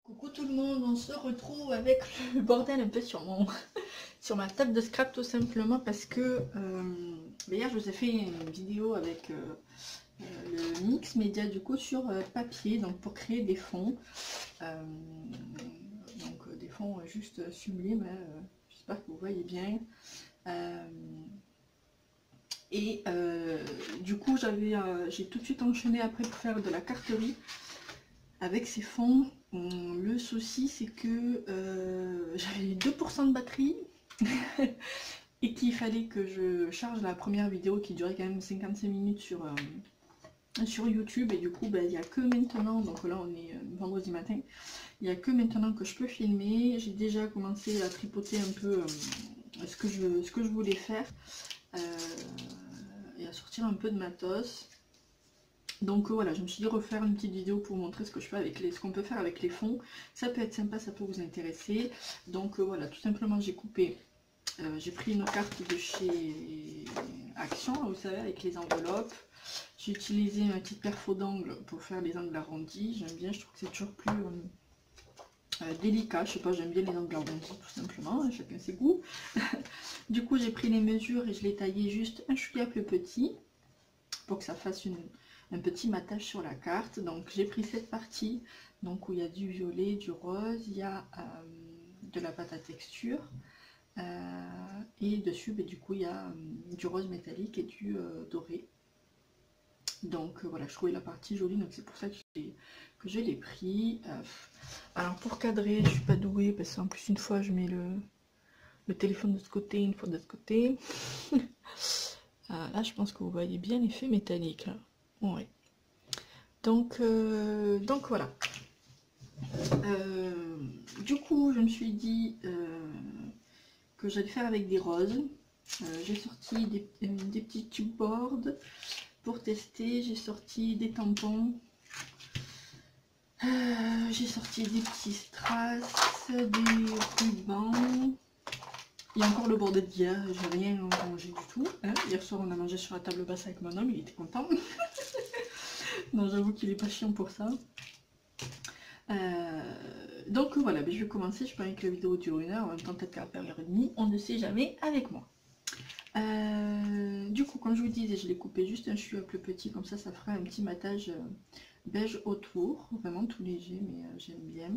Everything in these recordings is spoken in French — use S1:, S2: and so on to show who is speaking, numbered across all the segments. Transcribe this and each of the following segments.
S1: Coucou tout le monde, on se retrouve avec le bordel un peu sur ma table de scrap tout simplement parce que hier je vous ai fait une vidéo avec le mix média du coup sur papier, donc pour créer des fonds, des fonds juste sublimes, j'espère que vous voyez bien. Du coup j'ai tout de suite enchaîné après pour faire de la carterie avec ces fonds. Le souci c'est que j'avais 2% de batterie et qu'il fallait que je charge la première vidéo qui durait quand même 55 minutes sur YouTube, et du coup il n'y a que maintenant, donc là on est vendredi matin, il n'y a que maintenant que je peux filmer. J'ai déjà commencé à tripoter un peu ce que je voulais faire et à sortir un peu de matos. Donc voilà, je me suis dit refaire une petite vidéo pour montrer ce que je fais avec ce qu'on peut faire avec les fonds. Ça peut être sympa, ça peut vous intéresser. Donc voilà, tout simplement j'ai coupé, j'ai pris une carte de chez Action, là, vous savez, avec les enveloppes. J'ai utilisé une petite perfo d'angle pour faire les angles arrondis. J'aime bien, je trouve que c'est toujours plus délicat. Je sais pas, j'aime bien les angles arrondis tout simplement, chacun ses goûts. Du coup j'ai pris les mesures et je l'ai taillé juste un chouïa plus petit pour que ça fasse un petit matage sur la carte. Donc j'ai pris cette partie donc où il y a du violet, du rose, il y a de la pâte à texture et dessus du coup il y a du rose métallique et du doré. Donc voilà, je trouvais la partie jolie, donc c'est pour ça que je l'ai pris. Alors pour cadrer, je suis pas douée parce qu'en plus une fois je mets le téléphone de ce côté, une fois de ce côté. Là je pense que vous voyez bien l'effet métallique là. Ouais. Donc voilà. Du coup je me suis dit que j'allais faire avec des roses. J'ai sorti des petits tube boards pour tester. J'ai sorti des tampons. J'ai sorti des petits strass, des rubans. Il y a encore le bordel d'hier, j'ai rien mangé du tout. Hein. Hier soir on a mangé sur la table basse avec mon homme, il était content. Non, j'avoue qu'il est pas chiant pour ça. Donc voilà, je vais commencer. Je parie que la vidéo dure 1 heure, en même temps peut-être qu'elle va faire 1h30, on ne sait jamais avec moi. Du coup, comme je vous disais, je l'ai coupé juste un chouïa plus petit, comme ça fera un petit matage beige autour, vraiment tout léger, mais j'aime bien.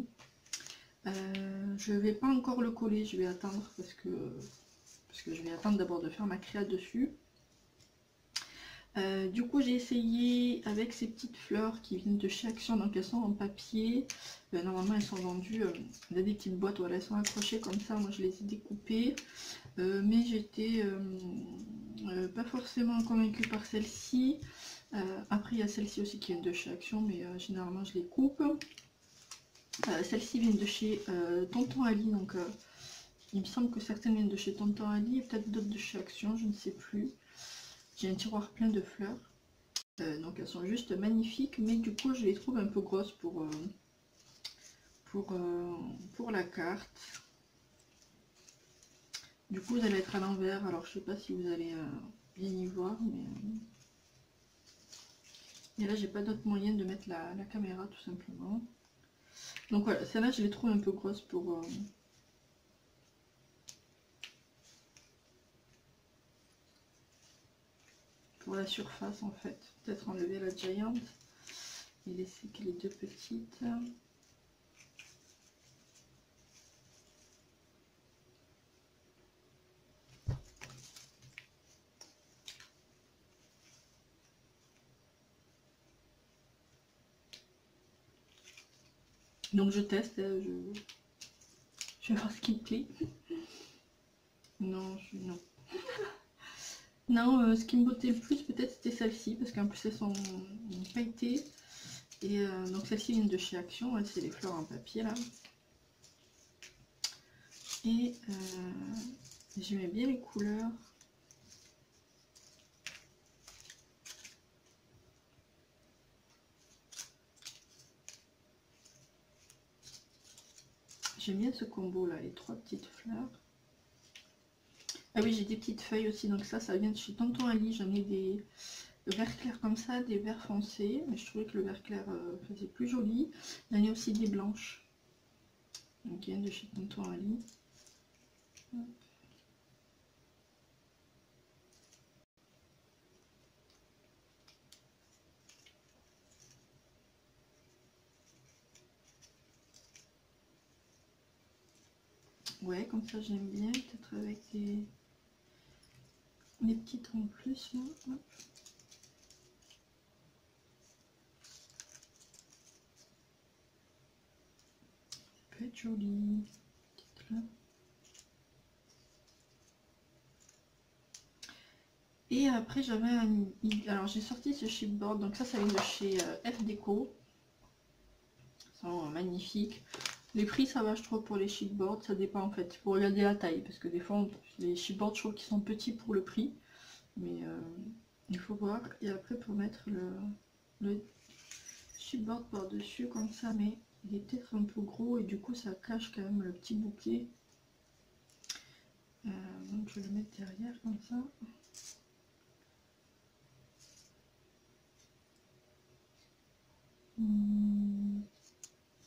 S1: Je vais pas encore le coller, je vais attendre parce que je vais attendre d'abord de faire ma créa dessus. Du coup j'ai essayé avec ces petites fleurs qui viennent de chez Action, donc elles sont en papier. Normalement elles sont vendues dans des petites boîtes, voilà, elles sont accrochées comme ça. Moi je les ai découpées, mais j'étais pas forcément convaincue par celle-ci. Après il y a celle-ci aussi qui vient de chez Action, mais généralement je les coupe. Celle-ci vient de chez Tonton Ali, donc il me semble que certaines viennent de chez Tonton Ali et peut-être d'autres de chez Action, je ne sais plus. J'ai un tiroir plein de fleurs, donc elles sont juste magnifiques, mais du coup je les trouve un peu grosses pour la carte. Du coup vous allez être à l'envers, alors je sais pas si vous allez bien y voir, mais et là j'ai pas d'autre moyen de mettre la caméra tout simplement. Donc voilà, celle-là je les trouve un peu grosses pour la surface en fait. Peut-être enlever la Giant et laisser que les deux petites. Donc je teste, je vais voir ce qui me plaît. Non, non. Non, ce qui me bottait le plus peut-être c'était celle-ci, parce qu'en plus elles sont pailletées. Et donc celle-ci vient de chez Action, c'est les fleurs en papier là. Et j'aimais bien les couleurs. J'aime bien ce combo là, les 3 petites fleurs. Ah oui, j'ai des petites feuilles aussi, donc ça vient de chez Tonton Ali. J'en ai des verts clairs comme ça, des verts foncés, mais je trouvais que le vert clair faisait plus joli. J'en ai aussi des blanches. Ok, de chez Tonton Ali. Ouais, comme ça j'aime bien, peut-être avec des petites en plus là. Hop. Ça peut être joli. Là. Et après j'avais un... Alors j'ai sorti ce chipboard, donc ça vient de chez F Déco. Ça sent magnifique. Les prix ça va je trouve pour les chipboards, ça dépend en fait. Il faut regarder la taille, parce que des fois les chipboards je trouve qu'ils sont petits pour le prix. Mais il faut voir. Et après pour mettre le chipboard par dessus comme ça, mais il est peut-être un peu gros et du coup ça cache quand même le petit bouquet. Donc je vais le mettre derrière comme ça.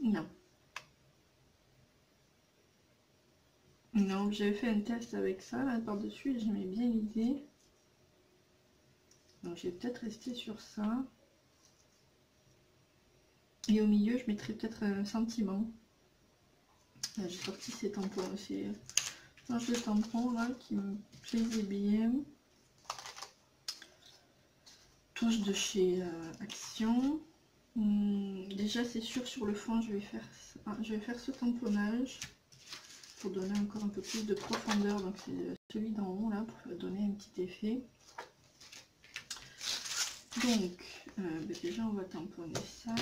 S1: Non. Non, j'avais fait un test avec ça là par-dessus et j'aimais bien l'idée. Donc je vais peut-être rester sur ça. Et au milieu, je mettrai peut-être un sentiment. J'ai sorti ces tampons, ces planches de tampons là qui me plaisaient bien. Tous de chez Action. Déjà c'est sûr sur le fond je vais faire ce tamponnage pour donner encore un peu plus de profondeur, donc c'est celui d'en haut là pour donner un petit effet. Donc déjà on va tamponner ça.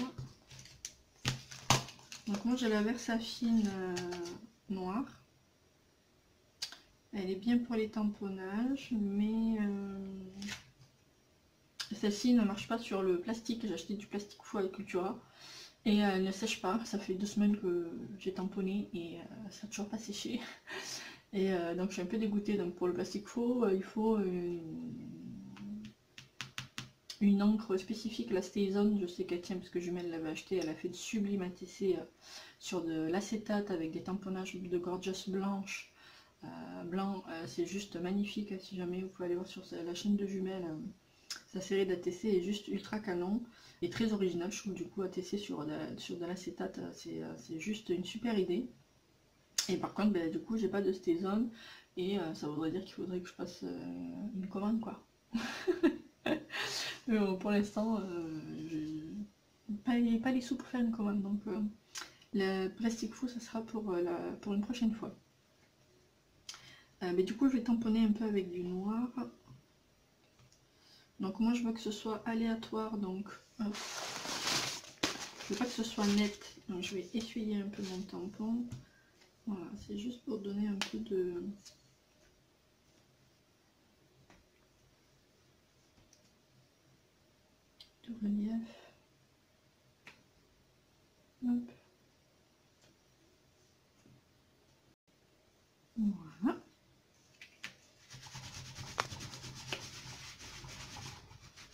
S1: Donc moi j'ai la Versafine noire, elle est bien pour les tamponnages, mais celle-ci ne marche pas sur le plastique. J'ai acheté du plastique fou avec Cultura et elle ne sèche pas. Ça fait 2 semaines que j'ai tamponné et ça n'a toujours pas séché. Et donc je suis un peu dégoûtée. Donc pour le plastique faux, il faut une encre spécifique, la Stayzone. Je sais qu'elle tient parce que Jumelle l'avait acheté. Elle a fait de sublime ATC sur de l'acétate avec des tamponnages de Gorgeous blanche. Blanc, c'est juste magnifique. Si jamais vous pouvez aller voir sur la chaîne de Jumelle. Sa série d'ATC est juste ultra canon et très original, je trouve. Du coup ATC sur de l'acétate, c'est juste une super idée. Et par contre du coup j'ai pas de Stayzone et ça voudrait dire qu'il faudrait que je passe une commande quoi. Mais bon, pour l'instant pas les sous pour faire une commande, donc le plastique fou ça sera pour une prochaine fois. Mais du coup je vais tamponner un peu avec du noir. Donc moi je veux que ce soit aléatoire, donc hop. Je veux pas que ce soit net, donc je vais essuyer un peu mon tampon. Voilà, c'est juste pour donner un peu de relief. Hop. Voilà.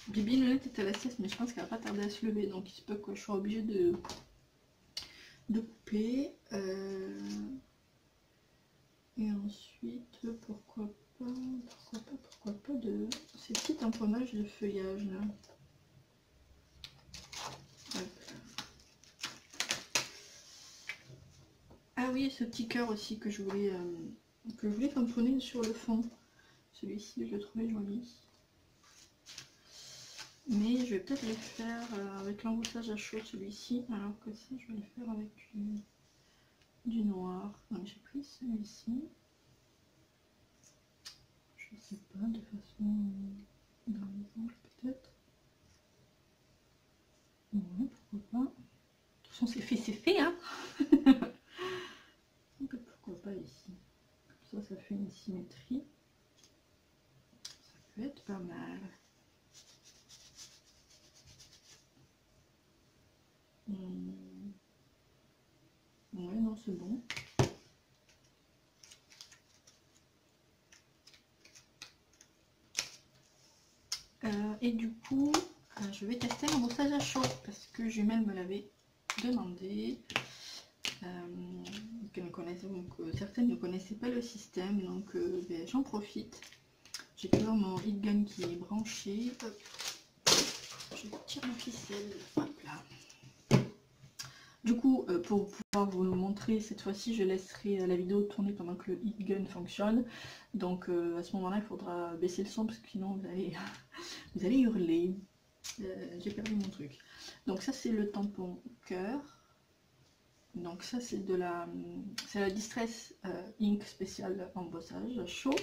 S1: Bibi Lunette est à la sieste, mais je pense qu'elle va pas tarder à se lever, donc il se peut que je sois obligée de couper. Et ensuite, pourquoi pas de ces petits tamponnages de feuillage là. Ah oui, ce petit cœur aussi que je voulais tamponner sur le fond. Celui-ci, je le trouvais joli. Mais je vais peut-être le faire avec l'emboussage à chaud, celui-ci, alors que ça, je vais le faire avec du noir. Donc j'ai pris celui-ci. Je sais pas, de façon dans les angles peut-être. Ouais, pourquoi pas. De toute façon, c'est fait, hein. Donc, pourquoi pas ici. Comme ça fait une symétrie. Ça peut être pas mal. Ouais, non, c'est bon. Et du coup, je vais tester l'embossage à chaud parce que Jumelle me l'avait demandé. Donc certaines ne connaissaient pas le système, donc ben, j'en profite. J'ai toujours mon heat gun qui est branché. Hop. Je tire la ficelle. Hop là. Du coup, pour pouvoir vous le montrer, cette fois-ci, je laisserai la vidéo tourner pendant que le heat gun fonctionne. Donc à ce moment-là, il faudra baisser le son parce que sinon vous allez hurler. J'ai perdu mon truc. Donc ça, c'est le tampon cœur. Donc ça, c'est la Distress Ink spécial embossage à chaud.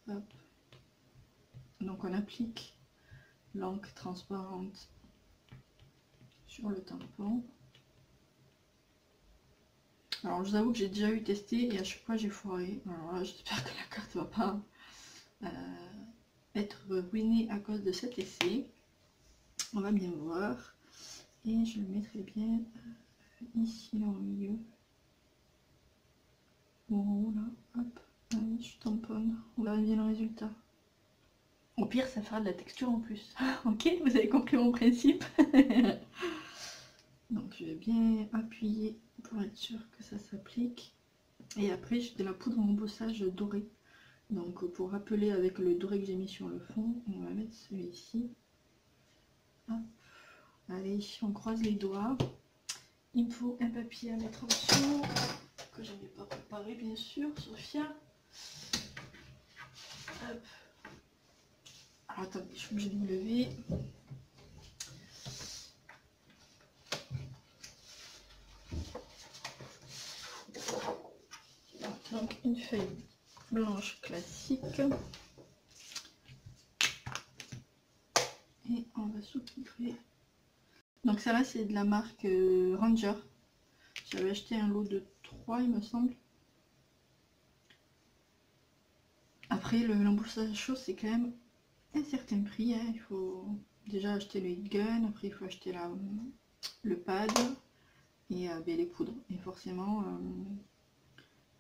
S1: Hop. Donc on applique l'encre transparente sur le tampon. Alors je vous avoue que j'ai déjà eu testé et à chaque fois j'ai foiré. Alors là, j'espère que la carte va pas être ruinée à cause de cet essai. On va bien voir. Et je le mettrai bien ici là au milieu. En haut là, hop. Allez, je tamponne. On verra bien le résultat. Au pire, ça fera de la texture en plus. Ok, vous avez compris mon principe. Donc je vais bien appuyer pour être sûr que ça s'applique. Et après, j'ai de la poudre embossage doré. Donc pour rappeler avec le doré que j'ai mis sur le fond, on va mettre celui-ci. Allez, on croise les doigts. Il me faut un papier à mettre en dessous, que je n'ai pas préparé bien sûr, Sophia. Hop. Alors attendez, je suis obligée de me lever. Donc une feuille blanche classique. Et on va saupoudrer. Donc ça là c'est de la marque Ranger. J'avais acheté un lot de 3 il me semble. Après l'embossage chaud c'est quand même un certain prix. Hein. Il faut déjà acheter le heat gun, après il faut acheter le pad et ben, les poudres. Et forcément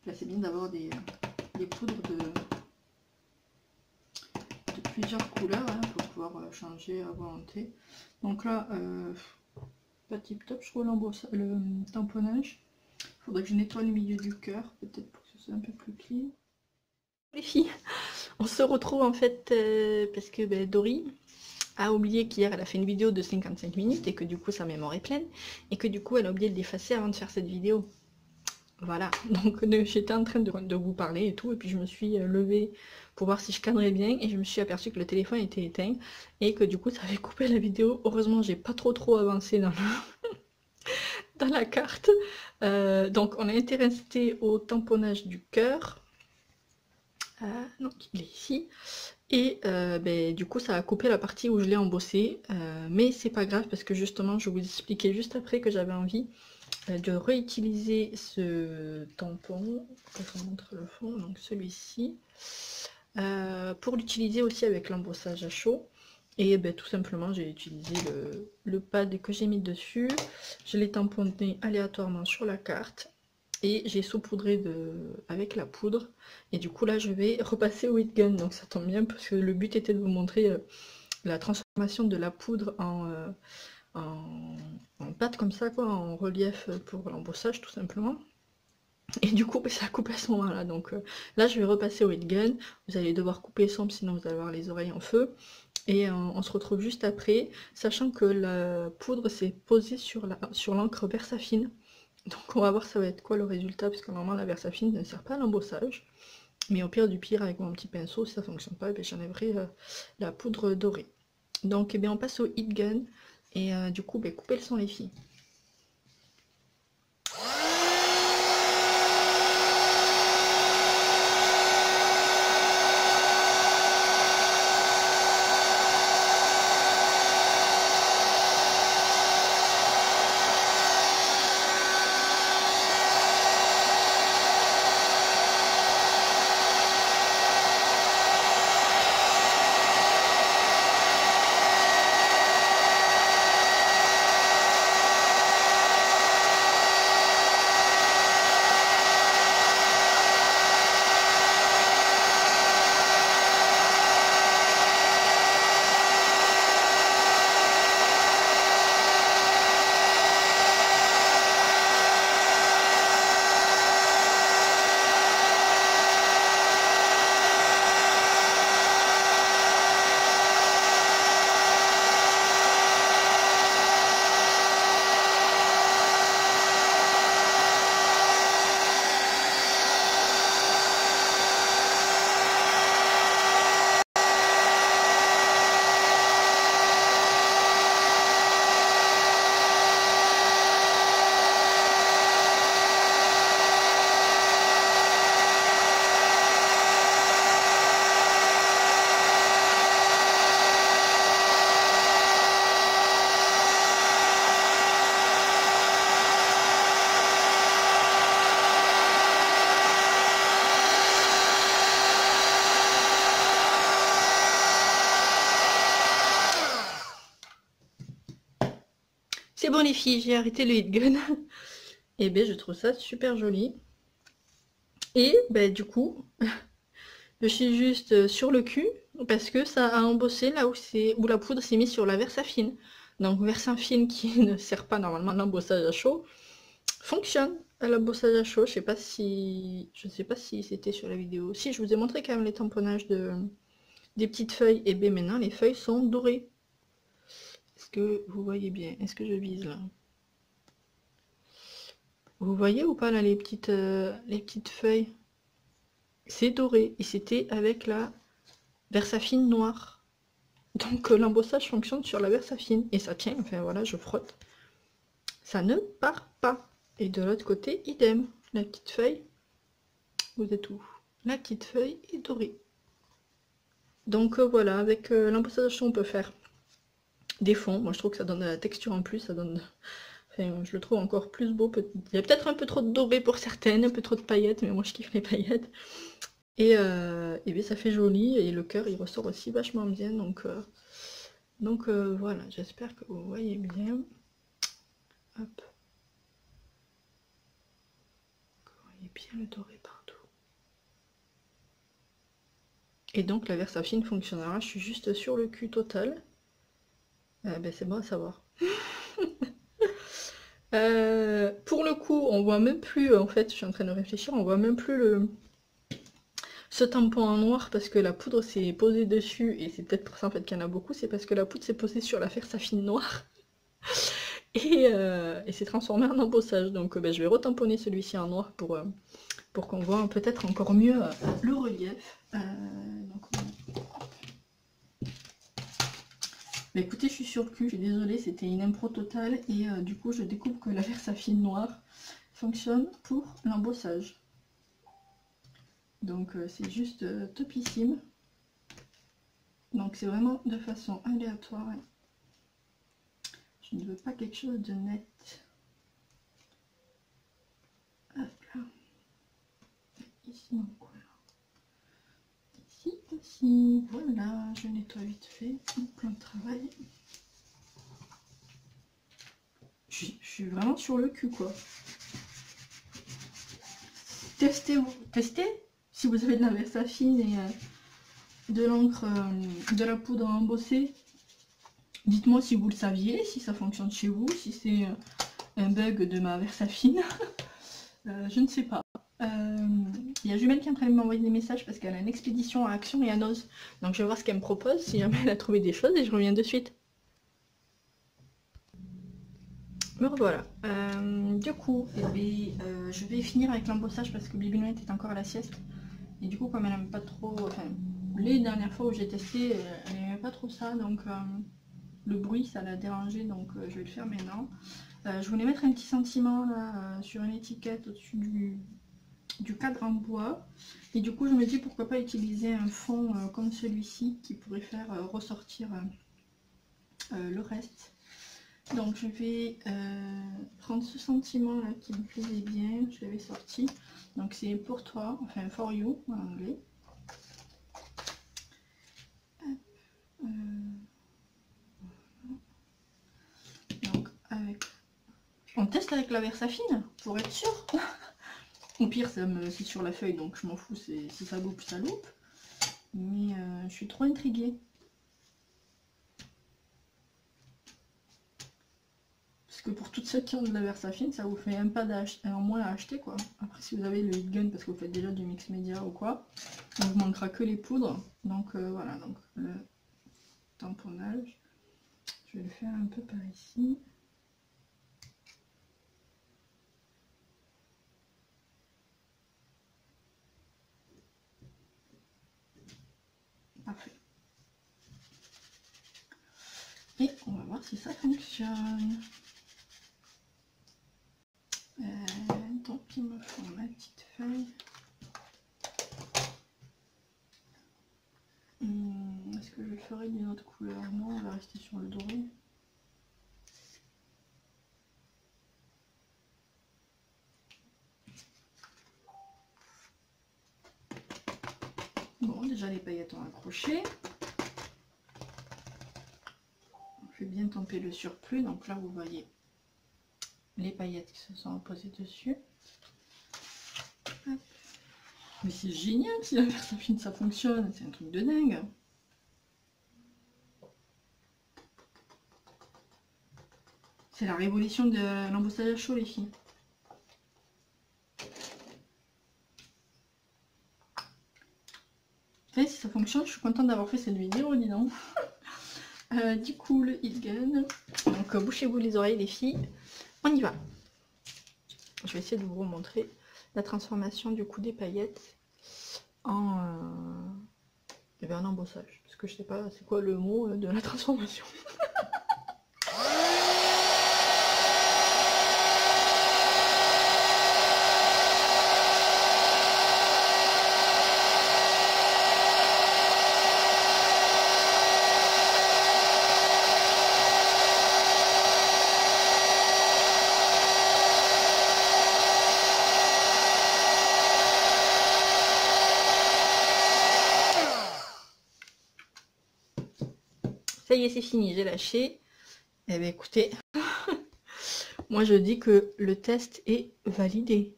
S1: là c'est bien d'avoir des poudres de plusieurs couleurs hein, pour pouvoir changer à volonté. Donc là pas tip top je trouve le tamponnage. Il faudrait que je nettoie le milieu du cœur peut-être pour que ce soit un peu plus clean. Les filles, on se retrouve en fait parce que ben, Dory a oublié qu'hier elle a fait une vidéo de 55 minutes et que du coup sa mémoire est pleine et que du coup elle a oublié de l'effacer avant de faire cette vidéo. Voilà, donc j'étais en train de vous parler et tout, et puis je me suis levée pour voir si je cadrais bien, et je me suis aperçue que le téléphone était éteint, et que du coup ça avait coupé la vidéo. Heureusement j'ai pas trop avancé dans, dans la carte. Donc on a été resté au tamponnage du cœur. Donc il est ici. Et ben, du coup ça a coupé la partie où je l'ai embossé, mais c'est pas grave parce que justement je vais vous expliquer juste après que j'avais envie de réutiliser ce tampon, que je vous montre le fond, donc celui-ci, pour l'utiliser aussi avec l'embossage à chaud. Et ben, tout simplement j'ai utilisé le pad que j'ai mis dessus, je l'ai tamponné aléatoirement sur la carte et j'ai saupoudré avec la poudre, et du coup là je vais repasser au heat gun, donc ça tombe bien parce que le but était de vous montrer la transformation de la poudre en pâte comme ça quoi, en relief pour l'embossage tout simplement. Et du coup ça a coupé à ce moment là, donc là je vais repasser au heat gun. Vous allez devoir couper sombre sinon vous allez avoir les oreilles en feu, et on se retrouve juste après, sachant que la poudre s'est posée sur l'encre Versafine. Donc on va voir ça va être quoi le résultat, parce que normalement la Versafine ne sert pas à l'embossage, mais au pire du pire avec mon petit pinceau si ça fonctionne pas, j'enlèverai la poudre dorée. Donc eh bien, on passe au heat gun. Et du coup, ben, coupez le son les filles. bon les filles, j'ai arrêté le heat gun. Et ben je trouve ça super joli. Et ben du coup, je suis juste sur le cul parce que ça a embossé là où la poudre s'est mise sur la Versafine. Donc Versafine qui ne sert pas normalement à l'embossage à chaud, fonctionne à l'embossage à chaud. Je sais pas si c'était sur la vidéo. Si, je vous ai montré quand même les tamponnages des petites feuilles. Et bien maintenant les feuilles sont dorées. Est-ce que vous voyez bien? Est-ce que je vise là? Vous voyez ou pas là les petites feuilles? C'est doré et c'était avec la Versafine noire. Donc l'embossage fonctionne sur la Versafine et ça tient, enfin voilà, je frotte. Ça ne part pas. Et de l'autre côté, idem. La petite feuille, vous êtes où? La petite feuille est dorée. Donc voilà, avec l'embossage on peut faire des fonds. Moi je trouve que ça donne de la texture en plus, ça donne... Enfin, je le trouve encore plus beau. Il y a peut-être un peu trop de doré pour certaines, un peu trop de paillettes, mais moi je kiffe les paillettes. Et bien ça fait joli, et le cœur il ressort aussi vachement bien, donc voilà, j'espère que vous voyez bien. Hop. Vous voyez bien le doré partout. Et donc la Versafine fonctionnera, je suis juste sur le cul total. Ben c'est bon à savoir. Pour le coup, on voit même plus, en fait, je suis en train de réfléchir, on voit même plus ce tampon en noir parce que la poudre s'est posée dessus, et c'est peut-être pour ça en fait qu'il y en a beaucoup, c'est parce que la poudre s'est posée sur la Versafine noire et s'est transformée en embossage. Donc ben, je vais retamponner celui-ci en noir pour qu'on voit peut-être encore mieux le relief. Donc, bah, écoutez, je suis sur le cul, je suis désolée, c'était une impro totale et du coup je découvre que la Versafine noire fonctionne pour l'embossage. Donc c'est juste topissime. Donc c'est vraiment de façon aléatoire. Je ne veux pas quelque chose de net. Hop là. Ici dans le coin. Ici aussi. Voilà, je nettoie vite fait. Plein de travail. Je suis vraiment sur le cul quoi. Testez si vous avez de la Versafine et de l'encre, de la poudre embossée. Dites-moi si vous le saviez, si ça fonctionne chez vous, si c'est un bug de ma Versafine. Je ne sais pas. Il y a Jumelle qui est en train de m'envoyer des messages parce qu'elle a une expédition à Action et à Noz. Donc je vais voir ce qu'elle me propose, si jamais elle a trouvé des choses, et je reviens de suite. Me revoilà. Du coup, je vais finir avec l'embossage parce que Bibi Noël est encore à la sieste. Et du coup, comme elle n'aime pas trop... Enfin, les dernières fois où j'ai testé, elle n'aimait pas trop ça. Donc le bruit, ça l'a dérangé. Donc je vais le faire maintenant. Je voulais mettre un petit sentiment là sur une étiquette au-dessus du cadre en bois. Et du coup, je me dis pourquoi pas utiliser un fond comme celui-ci qui pourrait faire ressortir le reste. Donc je vais prendre ce sentiment là qui me plaisait bien, je l'avais sorti. Donc c'est pour toi, enfin for you en anglais. Donc avec... On teste avec la Versafine pour être sûr. Au pire c'est sur la feuille donc je m'en fous, si ça loupe ça loupe. Mais je suis trop intriguée. Parce que pour toutes celles qui ont de la Versafine, ça vous fait un pas en moins à acheter quoi. Après si vous avez le heat gun parce que vous faites déjà du mix média ou quoi, il vous manquera que les poudres. Donc voilà, donc le tamponnage, je vais le faire un peu par ici. Parfait. Et on va voir si ça fonctionne. Donc il me faut ma petite feuille. Est-ce que je le ferai d'une autre couleur? Non, on va rester sur le doré. Bon, déjà les paillettes ont accroché. On fait bien tamper le surplus. Donc là, vous voyez, les paillettes qui se sont posées dessus. Hop. Mais c'est génial si la Versafine ça fonctionne, c'est un truc de dingue. C'est la révolution de l'embossage à chaud les filles. Et si ça fonctionne, je suis contente d'avoir fait cette vidéo, dis donc. Du coup, le heat gun. Donc, bouchez-vous les oreilles, les filles. On y va. Je vais essayer de vous montrer la transformation du coup des paillettes en, en embossage. Parce que je sais pas c'est quoi le mot de la transformation. Ça y est, c'est fini, j'ai lâché. Eh bien écoutez, moi je dis que le test est validé.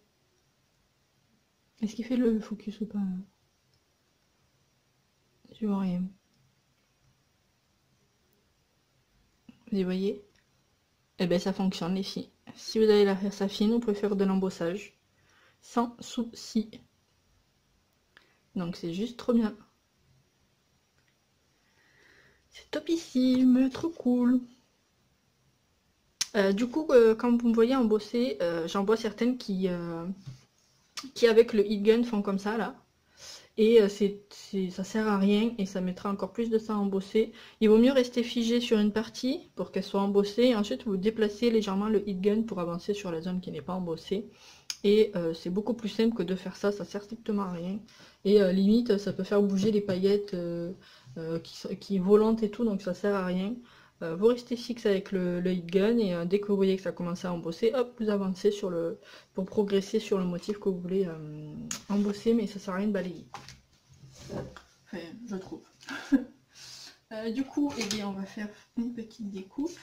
S1: Est-ce qu'il fait le focus ou pas? Je vois rien. Vous voyez? Eh bien ça fonctionne les filles. Si vous avez la Versafine, vous pouvez faire de l'embossage sans souci. Donc c'est juste trop bien. C'est topissime, trop cool. Du coup, quand vous me voyez embosser, j'en vois certaines qui avec le heat gun font comme ça là. Et ça sert à rien et ça mettra encore plus de temps à embosser. Il vaut mieux rester figé sur une partie pour qu'elle soit embossée. Et ensuite, vous déplacez légèrement le heat gun pour avancer sur la zone qui n'est pas embossée. Et c'est beaucoup plus simple que de faire ça, ça sert strictement à rien. Et limite, ça peut faire bouger les paillettes qui volantent et tout, donc ça sert à rien. Vous restez fixe avec le heat gun et dès que vous voyez que ça commence à embosser, hop, vous avancez pour progresser sur le motif que vous voulez embosser, mais ça sert à rien de balayer. Enfin, je trouve. Du coup, eh bien, on va faire une petite découpe.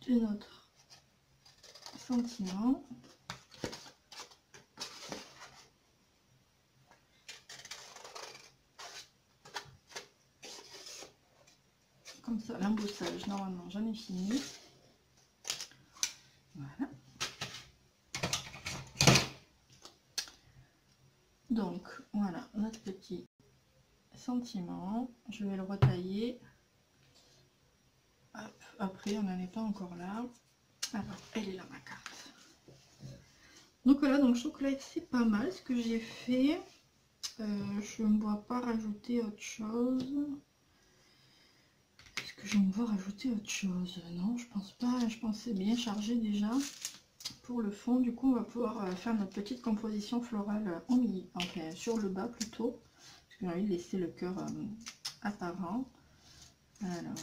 S1: De notre sentiment. Comme ça, l'embossage, normalement, j'en ai fini. Voilà. Donc, voilà, notre petit sentiment. Je vais le retailler. Hop, après, on n'en est pas encore là. Alors, elle est là, ma carte. Donc voilà, donc je trouve que là, c'est pas mal ce que j'ai fait. Je ne vois pas rajouter autre chose. Est-ce que je me vois rajouter autre chose? Non, je pense pas. Je pense que c'est bien chargé déjà. Pour le fond, du coup, on va pouvoir faire notre petite composition florale en milieu, enfin sur le bas plutôt. Parce que j'ai envie de laisser le cœur apparent. Alors.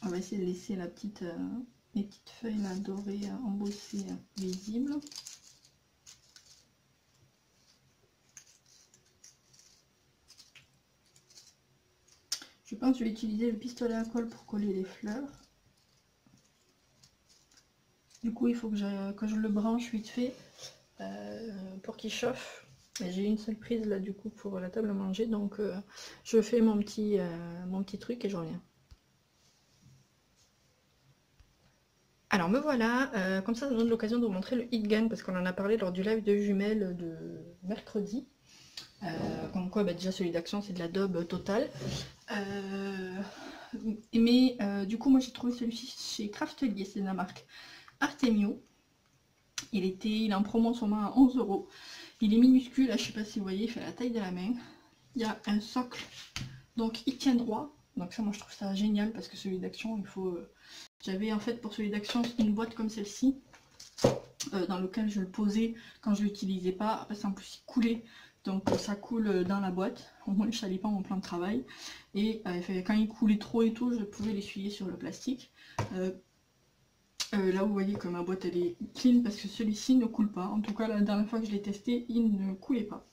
S1: On va essayer de laisser les petites feuilles là, dorées embossées visibles. Je pense que je vais utiliser le pistolet à colle pour coller les fleurs. Du coup, il faut que je le branche vite fait pour qu'il chauffe. J'ai une seule prise là du coup pour la table à manger, donc je fais mon petit truc et je reviens. Alors me voilà, comme ça me donne l'occasion de vous montrer le heat gun parce qu'on en a parlé lors du live de jumelles de mercredi. Comme quoi déjà celui d'Action c'est de la daube totale. Mais du coup moi j'ai trouvé celui-ci chez Craftelier, c'est de la marque Artemio. Il est en promo en ce moment à 11 €. Il est minuscule, là, je sais pas si vous voyez, il fait la taille de la main. Il y a un socle, donc il tient droit. Donc ça moi je trouve ça génial parce que celui d'Action il faut... J'avais en fait pour celui d'Action une boîte comme celle-ci dans lequel je le posais quand je l'utilisais pas. Après c'est en plus il coulait, donc ça coule dans la boîte. Au moins je salis pas mon plan de travail. Et quand il coulait trop et tout, je pouvais l'essuyer sur le plastique. Là vous voyez que ma boîte elle est clean parce que celui-ci ne coule pas. En tout cas la dernière fois que je l'ai testé, il ne coulait pas.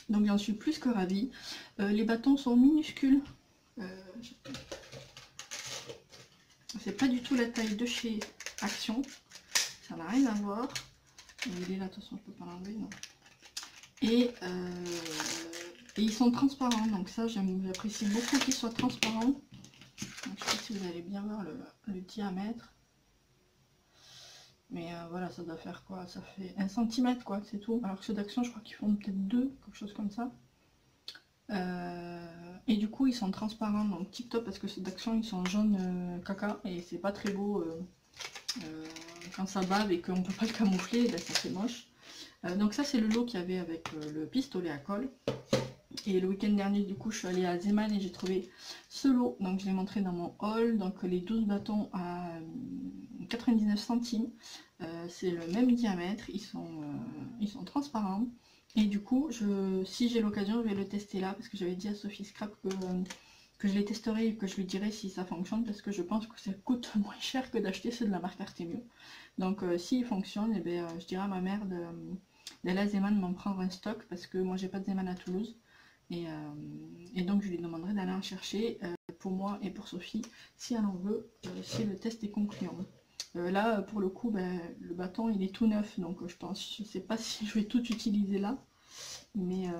S1: Donc j'en suis plus que ravie. Les bâtons sont minuscules. C'est pas du tout la taille de chez Action. Ça n'a rien à voir. Il est là, attention, je peux pas l'enlever, non. Et ils sont transparents, donc ça j'apprécie beaucoup qu'ils soient transparents. Donc, je sais pas si vous allez bien voir le diamètre. Mais voilà, ça doit faire quoi? Ça fait 1 cm quoi, c'est tout. Alors que ceux d'Action, je crois qu'ils font peut-être 2, quelque chose comme ça. Et du coup, ils sont transparents, donc tip top, parce que ceux d'Action, ils sont jaune caca, et c'est pas très beau quand ça bave et qu'on peut pas le camoufler, ben, ça fait moche. Donc ça, c'est le lot qu'il y avait avec le pistolet à colle. Et le week-end dernier, du coup, je suis allée à Zeeman et j'ai trouvé ce lot. Donc je l'ai montré dans mon haul. Donc les 12 bâtons à 99 centimes. C'est le même diamètre. Ils sont transparents. Et du coup, si j'ai l'occasion, je vais le tester là. Parce que j'avais dit à Sophie Scrap que je les testerai et que je lui dirai si ça fonctionne. Parce que je pense que ça coûte moins cher que d'acheter ceux de la marque Artemio. Donc s'ils fonctionnent, eh bien, je dirai à ma mère d'aller à Zeeman m'en prendre un stock. Parce que moi, j'ai pas de Zeeman à Toulouse. Et donc je lui demanderai d'aller en chercher pour moi et pour Sophie si elle en veut, si le test est concluant. Là pour le coup le bâton il est tout neuf, donc je sais pas si je vais tout utiliser là, mais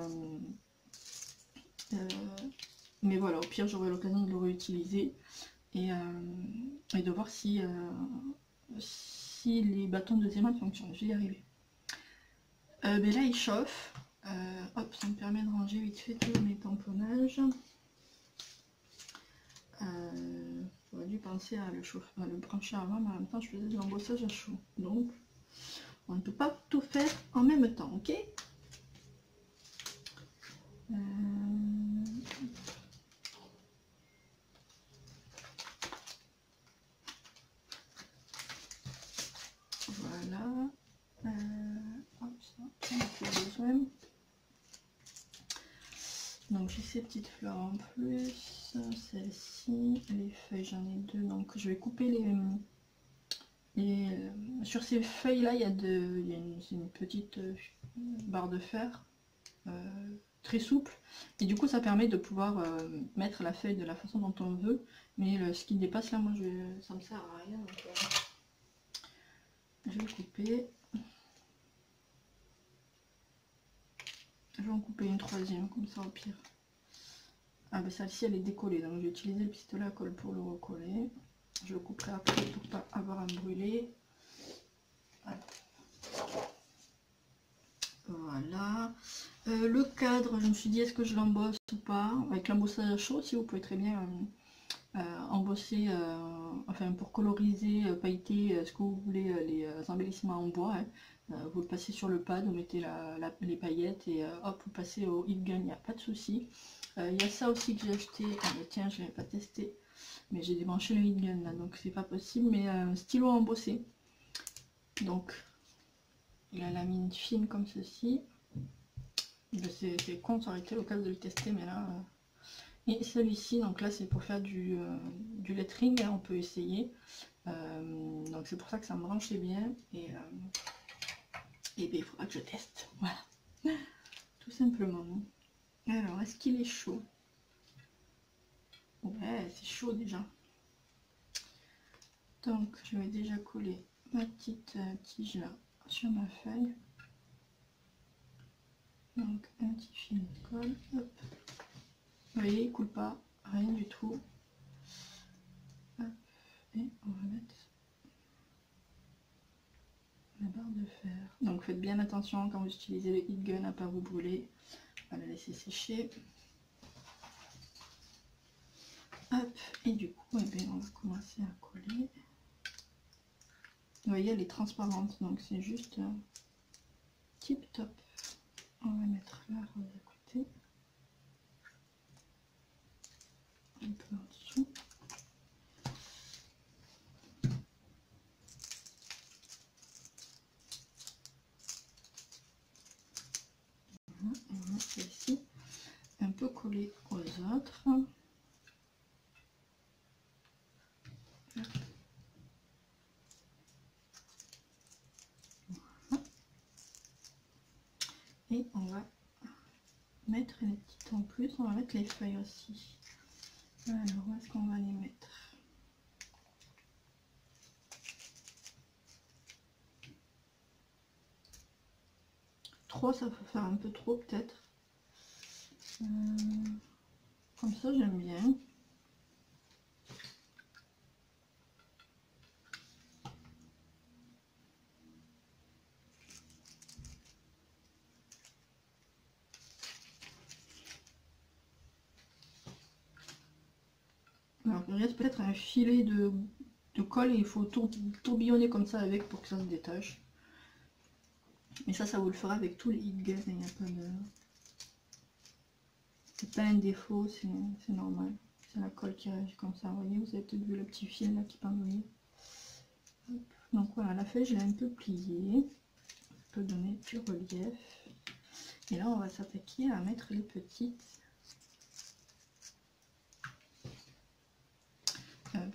S1: voilà, au pire j'aurai l'occasion de le réutiliser et de voir si les bâtons de Zeeman fonctionnent. Je vais y arriver. Mais là il chauffe. Hop, ça me permet de ranger vite fait tous mes tamponnages. J'aurais dû penser à le brancher avant, mais en même temps je faisais de l'embossage à chaud. Donc on ne peut pas tout faire en même temps, ok? Voilà. Hop, ça, on n'a plus besoin. Donc j'ai ces petites fleurs en plus, celle-ci, les feuilles j'en ai 2, donc je vais couper sur ces feuilles là il y a une petite barre de fer très souple, et du coup ça permet de pouvoir mettre la feuille de la façon dont on veut, mais ce qui dépasse là, moi ça me sert à rien, donc je vais couper. Je vais en couper une troisième, comme ça au pire. Ah ben celle-ci elle est décollée, donc je vais utiliser le pistolet à colle pour le recoller. Je le couperai après pour pas avoir à me brûler. Voilà. Le cadre, je me suis dit est-ce que je l'embosse ou pas. Avec l'embossage à chaud aussi, vous pouvez très bien embosser, enfin pour coloriser, pailleter ce que vous voulez, les embellissements en bois. Hein. Vous le passez sur le pad, vous mettez les paillettes et hop, vous passez au heat gun, il n'y a pas de souci. Il y a ça aussi que j'ai acheté, tiens je ne l'avais pas testé, mais j'ai débranché le heat gun là, donc c'est pas possible, mais un stylo embossé. Donc il a la mine fine comme ceci. C'est con, ça aurait été l'occasion de le tester, mais là... Et celui-ci, donc là c'est pour faire du lettering, hein, on peut essayer. Donc c'est pour ça que ça me branchait bien. Et bien il faudra que je teste. Voilà. Tout simplement. Alors, est-ce qu'il est chaud? Ouais, c'est chaud déjà. Donc je vais déjà coller ma petite tige là sur ma feuille. Donc un petit fil de colle. Hop. Vous voyez, il coule pas, rien du tout. Hop. Et on va mettre la barre de fer. Donc faites bien attention quand vous utilisez le heat gun à pas vous brûler. On va la laisser sécher. Hop. Et du coup, eh bien, on va commencer à coller. Vous voyez, elle est transparente, donc c'est juste tip top. On va mettre la rose à côté. Un peu en dessous. Voilà, et on met celle-ci un peu collée aux autres. mettre les petites en plus. On va mettre les feuilles aussi. Alors, où est-ce qu'on va les mettre? Trois, ça peut faire un peu trop peut-être. Comme ça, j'aime bien. Alors, il reste peut-être un filet de colle et il faut tourbillonner comme ça avec pour que ça se détache. Mais ça vous le fera avec tous les hit-gaz, il n'y a pas de... C'est pas un défaut, c'est normal. C'est la colle qui réagit comme ça, vous voyez, vous avez peut-être vu le petit fil là qui pendouille. Donc voilà, la feuille je l'ai un peu pliée. On peut donner du relief. Et là on va s'attaquer à mettre les petites.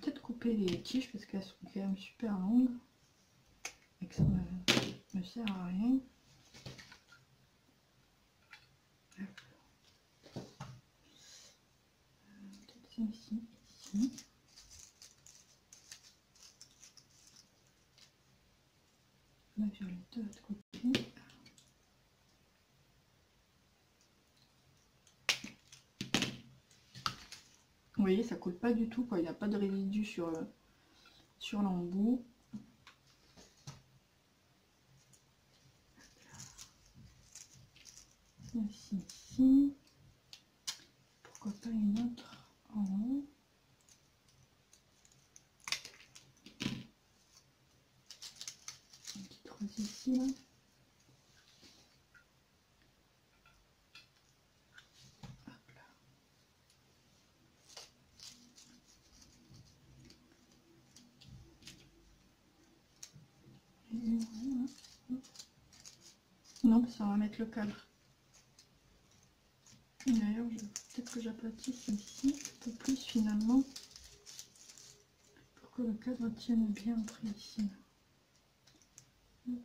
S1: Peut-être couper les tiges parce qu'elles sont quand même super longues. Et que ça me sert à rien. Peut-être celle-ci, ici. La violette de l'autre côté. Vous voyez, ça colle pas du tout, quoi. Il n'y a pas de résidus sur l'embout. Celle-ci ici. Pourquoi pas une autre en haut. Une petite rose ici, là. Hop là. Et voilà. Non, ça va mettre le cadre. D'ailleurs, peut-être que j'aplatisse ici un peu plus finalement pour que le cadre tienne bien après ici. Hop.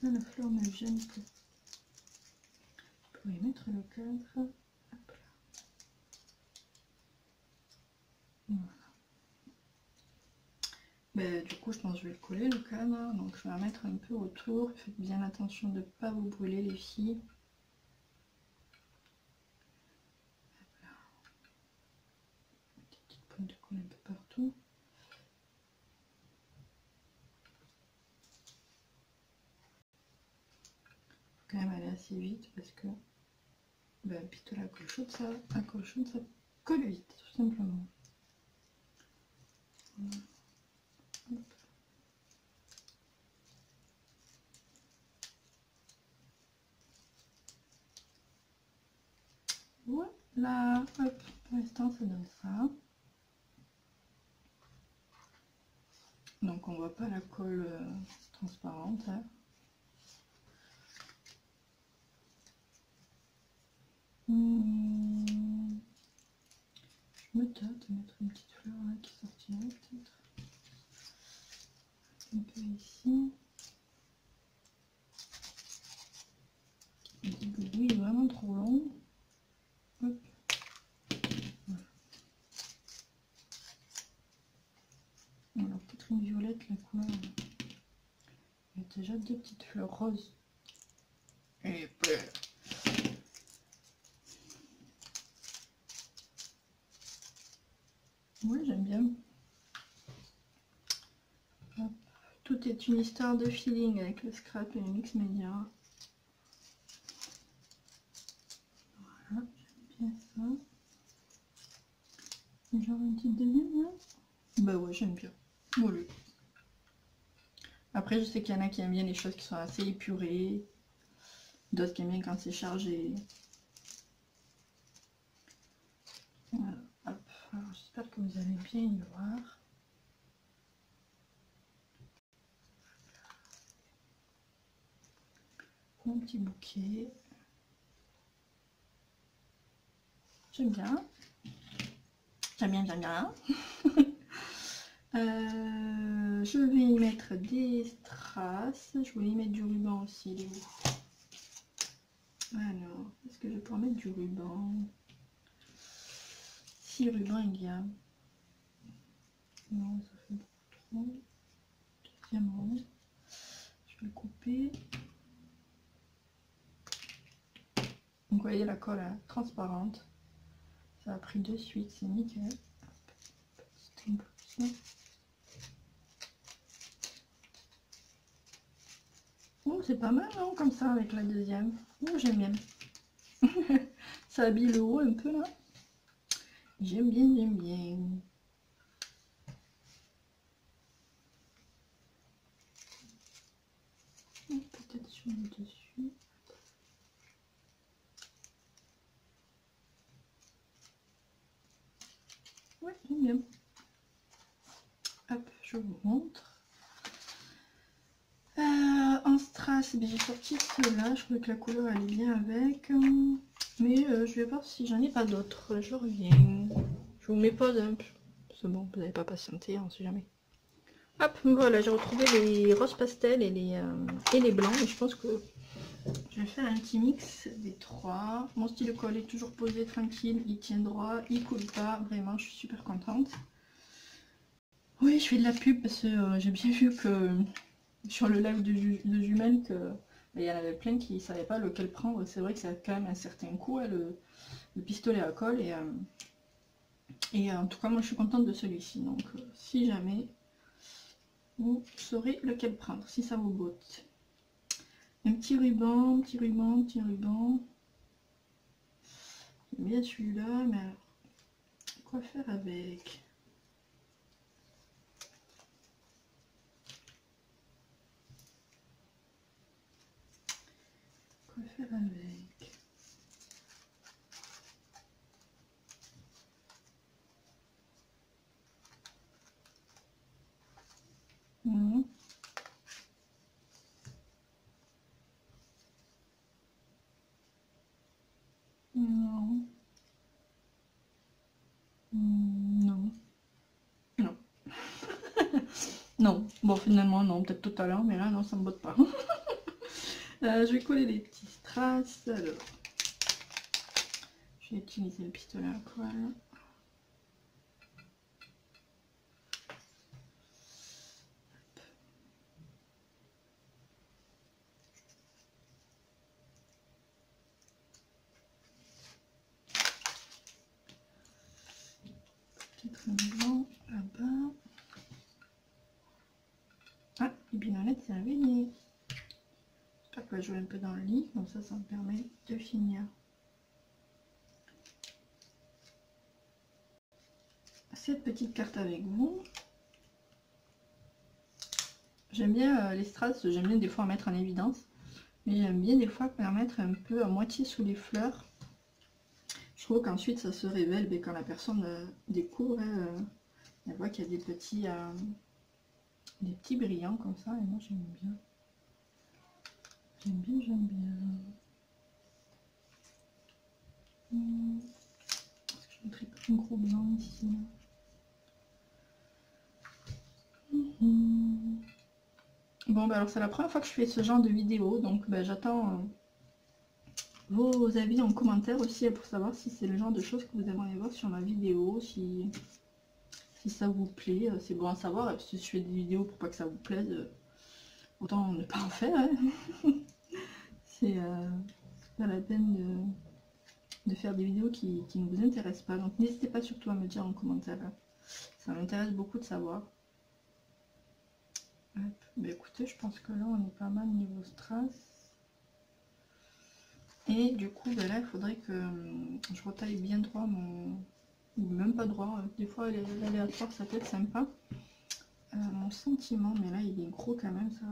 S1: Là, la fleur me gêne peu. Je pourrais mettre le cadre. Hop là. Voilà. Ben, du coup, je pense que je vais le coller le cadre. Donc, je vais en mettre un peu autour. Faites bien attention de ne pas vous brûler, les filles. Hop là. Des petites pointes de colle un peu partout. Faut quand même aller assez vite parce que ben, plutôt la colle chaude, ça colle vite, tout simplement. Voilà. Hop. Voilà, hop, pour l'instant ça donne ça. Donc on voit pas la colle transparente. Hein. Je me tâte de mettre une petite fleur là qui sortirait peut-être. Un peu ici. Le bout est vraiment trop long. Hop. Voilà. Alors peut-être une violette, la couleur. Il y a déjà deux petites fleurs roses. Et bleu. Ouais, j'aime bien. Hop. Tout est une histoire de feeling avec le scrap et le mix média. Voilà, j'aime bien ça. Genre une petite deuxième là. Bah ouais, j'aime bien. Voilà. Après, je sais qu'il y en a qui aiment bien les choses qui sont assez épurées. D'autres qui aiment bien quand c'est chargé. Voilà. Hop. Alors, j'espère que vous allez bien y voir. Mon petit bouquet. J'aime bien. J'aime bien, j'aime bien. Je vais y mettre des strass. Je voulais y mettre du ruban aussi. Il est où? Alors, est-ce que je peux en mettre du ruban? Si ruban il y a. Non, ça fait beaucoup trop. Deuxième rang. Je vais le couper. Donc vous voyez la colle est transparente. Ça a pris de suite, c'est nickel. Petite impulsion. Oh, c'est pas mal, non, comme ça, avec la deuxième. Oh, j'aime bien. Ça habille le haut un peu, là. J'aime bien, j'aime bien. Peut-être sur le dessus. Ouais, j'aime bien. Hop, je vous montre. En strass, j'ai sorti ceux-là. Je trouvais que la couleur allait bien avec. Mais je vais voir si j'en ai pas d'autres. Je reviens. Je vous mets pas d'un peu. C'est bon, vous n'avez pas patienté, on sait jamais. Hop, voilà, j'ai retrouvé les roses pastels et les blancs. Et je pense que je vais faire un petit mix des trois. Mon stylo colle est toujours posé tranquille, il tient droit, il coule pas. Vraiment, je suis super contente. Oui, je fais de la pub parce que j'ai bien vu que sur le live de Jumelles que il y en avait plein qui ne savaient pas lequel prendre. C'est vrai que ça a quand même un certain coût, hein, le pistolet à colle. Et en tout cas, moi je suis contente de celui-ci. Donc si jamais vous saurez lequel prendre, si ça vous botte. Un petit ruban, petit ruban, petit ruban. J'aime bien celui-là, mais alors, quoi faire avec? Quoi faire avec? Non. Non. Non. Non. Non. Bon, finalement, non. Peut-être tout à l'heure, mais là, non, ça me botte pas. Je vais coller les petits strass. Alors, je vais utiliser le pistolet à colle. Peut-être un blanc là-bas. Ah, les binonnettes, c'est réveillé. J'espère que je vais jouer un peu dans le lit, comme ça me permet de finir cette petite carte avec vous. J'aime bien les strass, j'aime bien des fois mettre en évidence, mais j'aime bien des fois permettre un peu à moitié sous les fleurs. Je trouve qu'ensuite ça se révèle, mais quand la personne découvre, elle voit qu'il y a des petits brillants comme ça, et moi j'aime bien. J'aime bien, j'aime bien. Est-ce que je mettrai pas un gros blanc ici? Bon, bah alors c'est la première fois que je fais ce genre de vidéo, donc bah, j'attends vos avis en commentaire aussi pour savoir si c'est le genre de choses que vous aimeriez voir sur ma vidéo, si ça vous plaît. C'est bon à savoir, parce que si je fais des vidéos pour pas que ça vous plaise, autant ne pas en faire. Hein. C'est pas la peine de faire des vidéos qui ne vous intéressent pas. Donc n'hésitez pas surtout à me dire en commentaire. Hein. Ça m'intéresse beaucoup de savoir. Bah écoutez, je pense que là on est pas mal niveau strass. Et du coup, bah là il faudrait que je retaille bien droit mon... ou même pas droit, des fois l'aléatoire ça peut être sympa. Mon sentiment, mais là il est gros quand même, ça.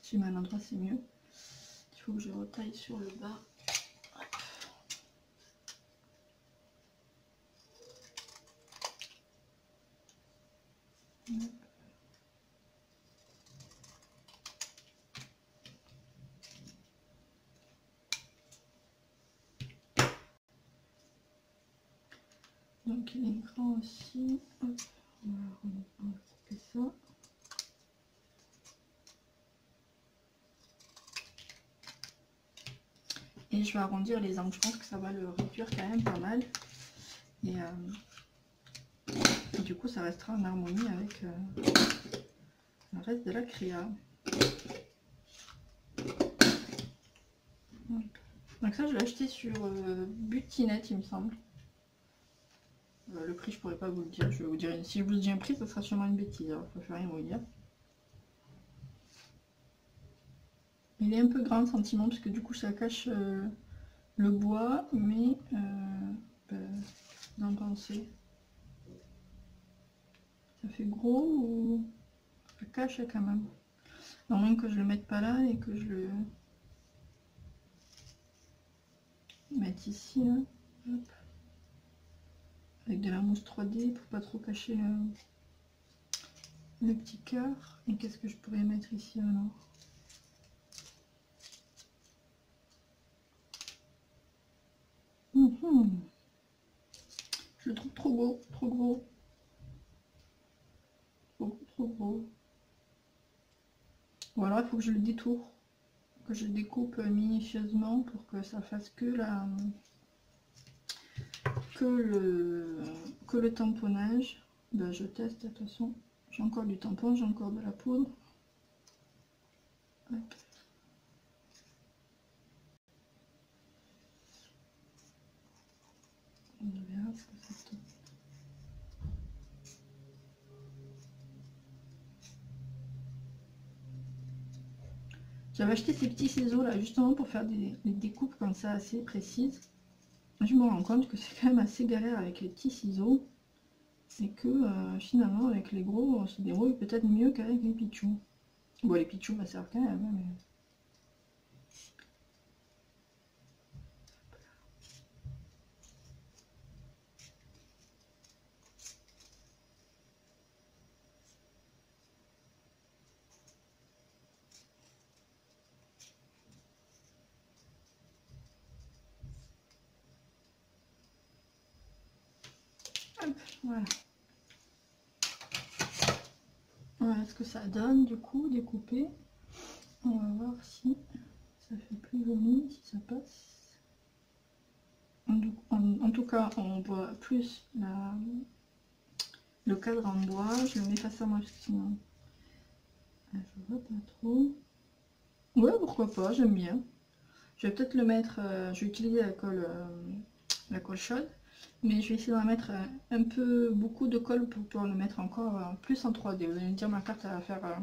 S1: Si je mets un endroit c'est mieux. Il faut que je retaille sur le bas. Donc Donc il est grand aussi. Hop, on va couper ça. Et je vais arrondir les angles, je pense que ça va le réduire quand même pas mal. Et du coup ça restera en harmonie avec le reste de la créa. Donc ça je l'ai acheté sur Butinette il me semble. Le prix je pourrais pas vous le dire, je vais vous dire, si je vous dis un prix ça sera sûrement une bêtise, alors je préfère rien vous dire. Il est un peu grand sentiment parce que du coup ça cache le bois, mais vous en pensez? Ça fait gros ou ça cache quand même? À moins que je le mette pas là et que je le mette ici là. Hop. Avec de la mousse 3D pour pas trop cacher le petit cœur. Et qu'est-ce que je pourrais mettre ici alors? Je le trouve trop beau, trop gros. Trop gros. Ou alors il faut que je le détourne, que je découpe minutieusement pour que ça fasse que le tamponnage. Ben, je teste de toute façon. J'ai encore du tampon, j'ai encore de la poudre. Hop. On verra ce que ça donne. J'avais acheté ces petits ciseaux là justement pour faire des découpes comme ça assez précises. Je me rends compte que c'est quand même assez galère avec les petits ciseaux et que finalement avec les gros on se débrouille peut-être mieux qu'avec les pitchous. Bon, les pitchous me servent quand même, mais... Hop, voilà. Voilà ce que ça donne du coup découpé. On va voir si ça fait plus joli, si ça passe. En tout cas, on voit plus le cadre en bois. Je le mets face à moi parce que sinon je vois pas trop. Ouais, pourquoi pas, j'aime bien. Je vais peut-être le mettre, je vais utiliser la colle chaude, mais je vais essayer d'en mettre un peu beaucoup de colle pour pouvoir le mettre encore plus en 3D. Vous allez me dire, ma carte elle va faire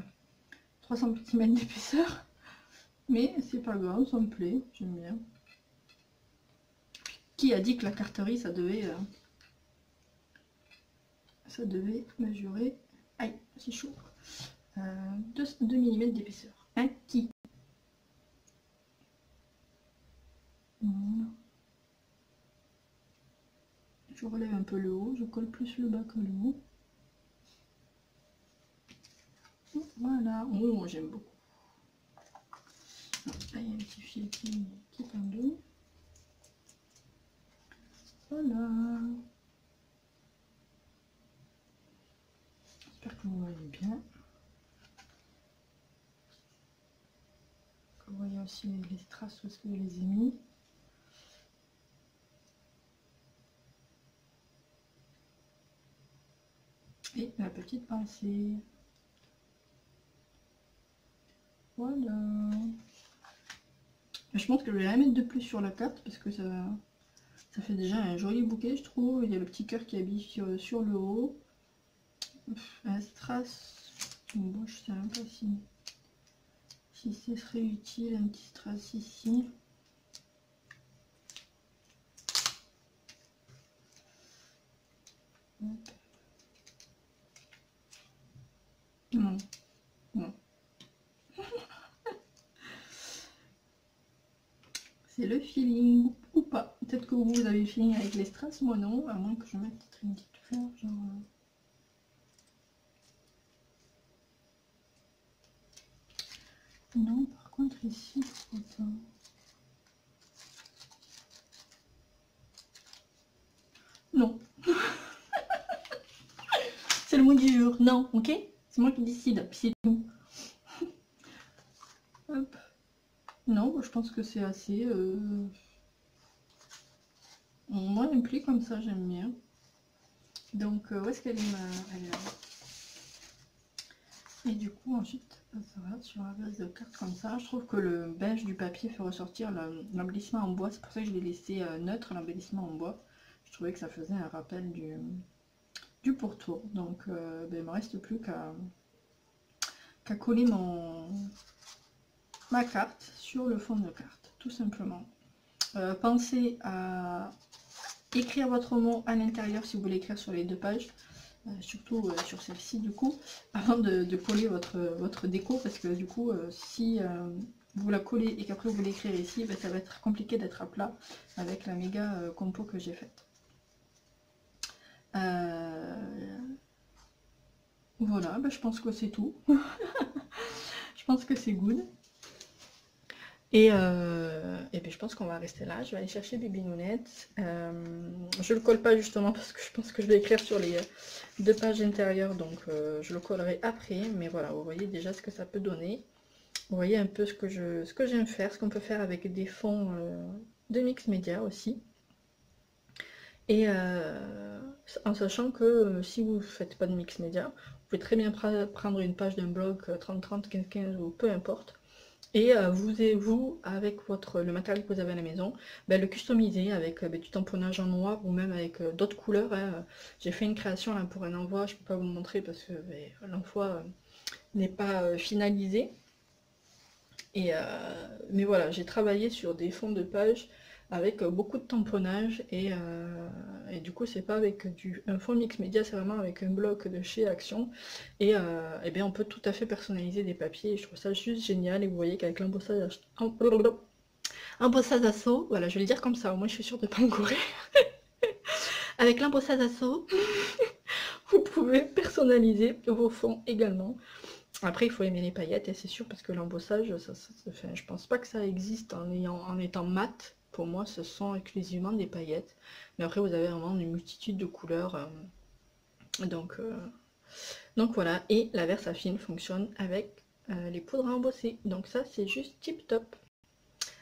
S1: 300 cm d'épaisseur, mais c'est pas grave, ça me plaît, j'aime bien. Qui a dit que la carterie ça devait mesurer, aïe, c'est chaud, 2 mm d'épaisseur, hein, qui? Voilà. Je relève un peu le haut, je colle plus le bas que le haut. Voilà, oh j'aime beaucoup. Là il y a un petit fil qui pendouille. Voilà. J'espère que vous voyez bien. Que vous voyez aussi les traces où est-ce que je les ai mis. Et la petite pincée. Voilà. Je pense que je vais rien mettre de plus sur la carte parce que ça fait déjà un joli bouquet, je trouve. Il y a le petit cœur qui habille sur le haut. Un strass. Bon, je sais même pas si ce serait utile, un petit strass ici. Hop. Non. Non. C'est le feeling ou pas. Peut-être que vous avez le feeling avec les strass, moi non, à moins que je mette peut-être une petite fleur, genre... Non, par contre ici, pourquoi pas? Non. toujours. Non, ok? C'est moi qui décide, puis c'est tout. Hop. Non, je pense que c'est assez... Moi, une pli comme ça, j'aime bien. Donc, où est-ce qu'elle est elle est là. Et du coup, ensuite, ça va sur la base de carte comme ça. Je trouve que le beige du papier fait ressortir l'embellissement en bois. C'est pour ça que je l'ai laissé neutre, l'embellissement en bois. Je trouvais que ça faisait un rappel du pourtour. Donc, ben, il ne me reste plus qu'à coller ma carte sur le fond de carte, tout simplement. Pensez à écrire votre mot à l'intérieur si vous voulez écrire sur les 2 pages, surtout sur celle-ci du coup, avant de coller votre déco, parce que du coup, si vous la collez et qu'après vous voulez écrire ici, ben, ça va être compliqué d'être à plat avec la méga compo que j'ai faite. Voilà, ben, je pense que c'est tout. Je pense que c'est good. Et puis je pense qu'on va rester là. Je vais aller chercher des binounettes. Je le colle pas justement parce que je pense que je vais écrire sur les 2 pages intérieures. Donc je le collerai après. Mais voilà, vous voyez déjà ce que ça peut donner. Vous voyez un peu ce que j'aime faire. Ce qu'on peut faire avec des fonds de mix média aussi. Et en sachant que si vous ne faites pas de mix média, vous pouvez très bien prendre une page d'un blog 30-30, 15-15 ou peu importe. Et vous, avec le matériel que vous avez à la maison, ben, le customiser avec du tamponnage en noir ou même avec d'autres couleurs. Hein. J'ai fait une création là, pour un envoi, je ne peux pas vous le montrer parce que ben, l'envoi n'est pas finalisé. Mais voilà, j'ai travaillé sur des fonds de page avec beaucoup de tamponnage et du coup c'est pas avec un fond mix média, c'est vraiment avec un bloc de chez Action et bien on peut tout à fait personnaliser des papiers et je trouve ça juste génial. Et vous voyez qu'avec l'embossage Asso, voilà je vais le dire comme ça, au moins je suis sûre de ne pas me courir. Avec l'embossage Asso, vous pouvez personnaliser vos fonds également. Après, il faut aimer les paillettes, et c'est sûr, parce que l'embossage, je pense pas que ça existe en étant mat. Pour moi, ce sont exclusivement des paillettes. Mais après, vous avez vraiment une multitude de couleurs. Donc voilà. Et la Versafine fonctionne avec les poudres à embosser. Donc ça, c'est juste tip top.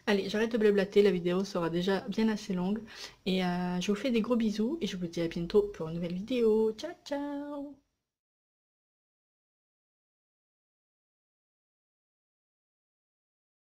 S1: Allez, j'arrête de blablater, la vidéo sera déjà bien assez longue. Et je vous fais des gros bisous, et je vous dis à bientôt pour une nouvelle vidéo. Ciao, ciao!